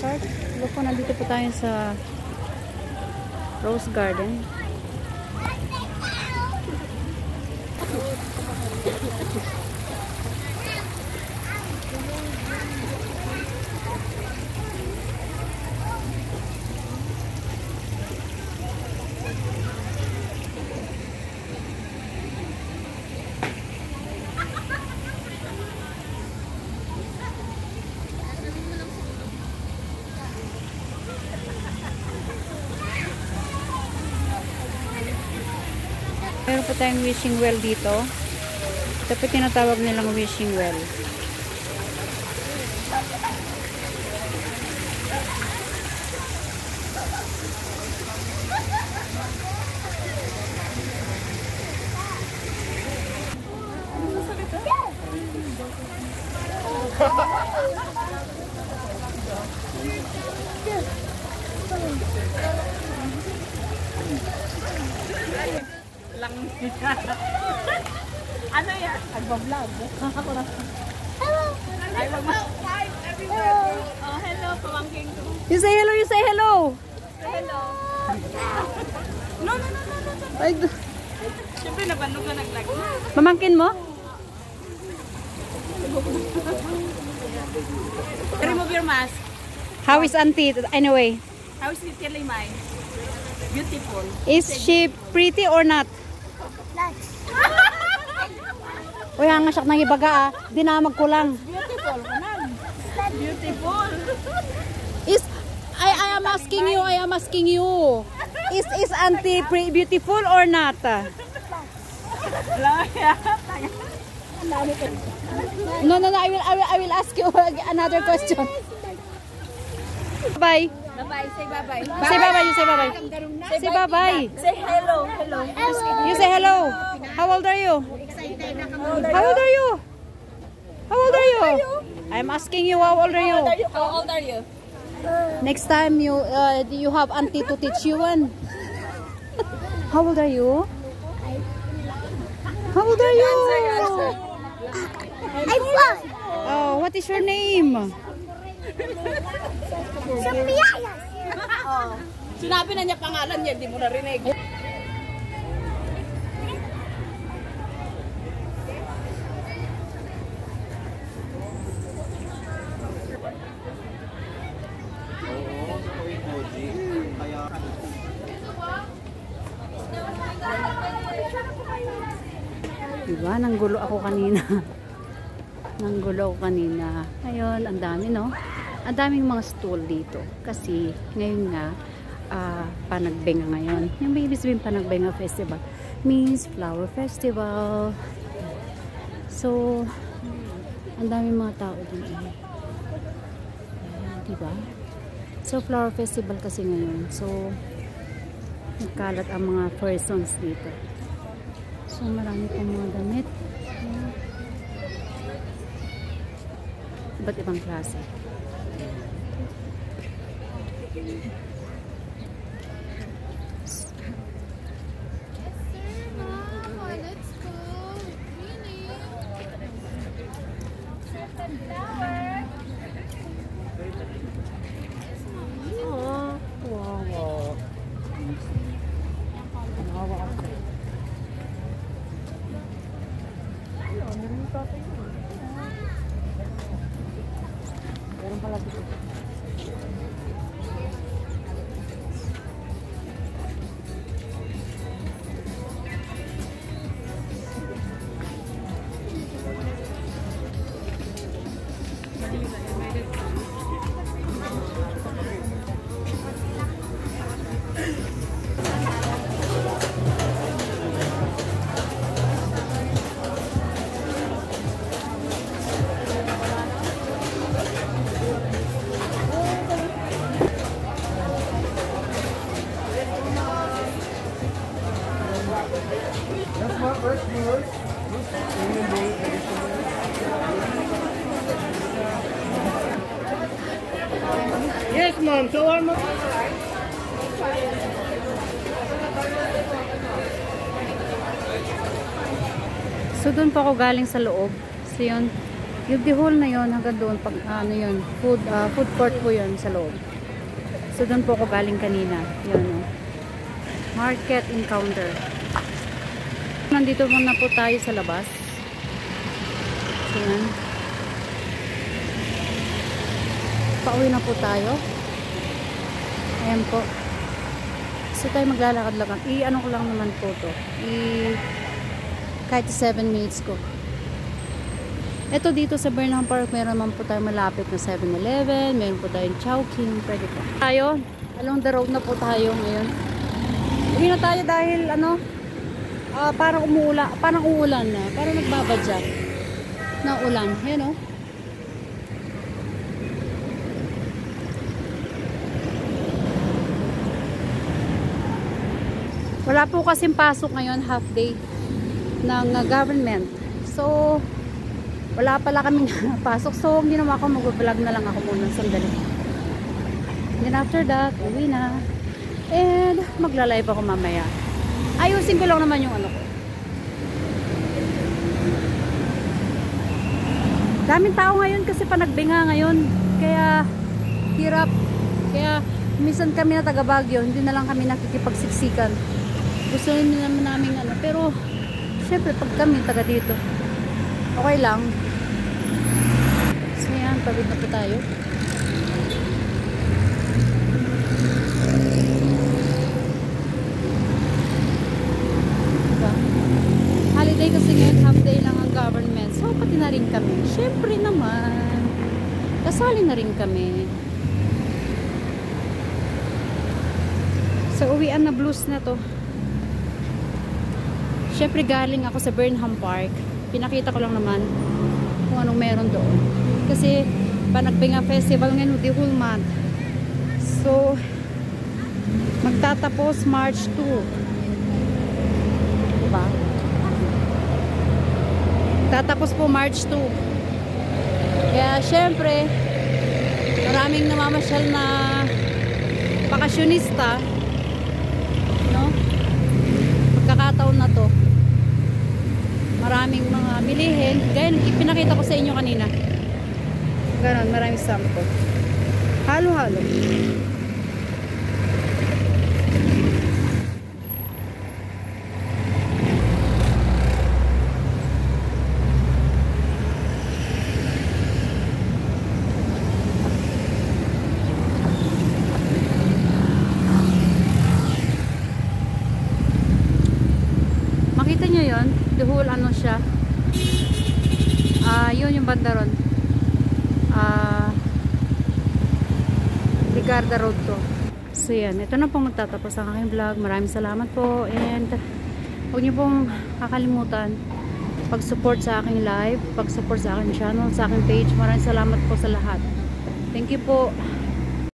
park. Look po, nandito po tayo sa Rose Garden. Meron po tayong wishing well dito. Ito po tinatawag nilang wishing well. Ano yan? Nagbablog. Hello. Hi, everyone. Oh, hello, pamangking ko. You say hello, you say hello. Hello. No. Ay, Siyempre, nabanog ka naglag. mamangkin mo? Remove your mask. How is auntie anyway? How is Little Limay? Beautiful. Is she pretty or not? Uy, hangasyak ng ibaga dinamag ko lang. Beautiful, man. Beautiful. I am asking you. Is auntie beautiful or not? No, I will ask you another question. Bye. Bye-bye. Say bye-bye. Say bye-bye, you say bye-bye. Say bye-bye. Say hello. Hello. You say hello. How old are you? How old are you? How old are you? I'm asking you, how old are you? How old are you? Next time you have auntie to teach you one. How old are you? How old are you? Answer. I'm 4. Oh, what is your name? Sophia. Oh. Sinabi na niya pangalan niya, hindi mo narinig. Diba? Nanggulo ako kanina. Ngayon, ang dami, no? Ang daming mga stall dito. Kasi, ngayon nga, Panagbenga ngayon. Yung Ibig Sabihin Panagbenga Festival means Flower Festival. So, ang daming mga tao dito. Diba? So, Flower Festival kasi ngayon. So, nagkalat ang mga persons dito. So, marami pang mga damit. Iba't ibang klase. Meron pala dito. Yes, ma'am. So, our ma'am. So, doon po ako galing sa loob. So, yun. Yung the hall na yon hanggang doon, pag, ano yun, food court po yun sa loob. So, doon po ako galing kanina. Yun, no? Market encounter. Nandito muna po tayo sa labas. So, yan. Pauwi na po tayo. Ayan po. So, tayo maglalakad-lakad. I-ano ko lang naman po to. Kahit 7 minutes ko. Ito dito sa Burnham Park, meron naman po tayo malapit na 7-Eleven, meron po tayong Chowking, pwede po. Tayo, along the road na po tayo ngayon. Uwi na tayo dahil ano, parang uulan na, parang nagbabadya na ulan. Yan o. Wala po kasing pasok ngayon, half day ng government. So, wala pala kaming pasok. So, ginawa ko, mag-vlog na lang ako muna sandali. Then after that, uwi na. And, magla-live ako mamaya. Ayusin ko lang naman yung ano ko. Daming tao ngayon kasi panagbinga ngayon. Kaya, hirap. Kaya, minsan kami na taga Baguio, hindi na lang kami nakikipagsiksikan. Gusto naman namin ano. Pero, syempre, pag kami taga dito, okay lang. So yan, pagod na po tayo. Diba? Holiday kasi ngayon, half day lang ang government. So pati na rin kami. Syempre naman. Kasali na rin kami. So uwian na blues na to. Syempre galing ako sa Burnham Park. Pinakita ko lang naman kung anong meron doon. Kasi Panagbinga Festival ngayon the whole month. So magtatapos March 2. Diba? Tatapos po March 2. Kaya syempre maraming namamasyal na bakasyonista, no? Pagkakataon na to, maraming mga bilihin. Gaya ipinakita ko sa inyo kanina. Ganon, maraming sample. Halo-halo. Makita nyo yun? The whole ano siya. Yun yung banda ron. Ricardo Road to. So yan, ito na pong magtatapos ang aking vlog. Maraming salamat po. And huwag niyo pong kakalimutan pag-support sa aking live, pag-support sa aking channel, sa aking page. Maraming salamat po sa lahat. Thank you po.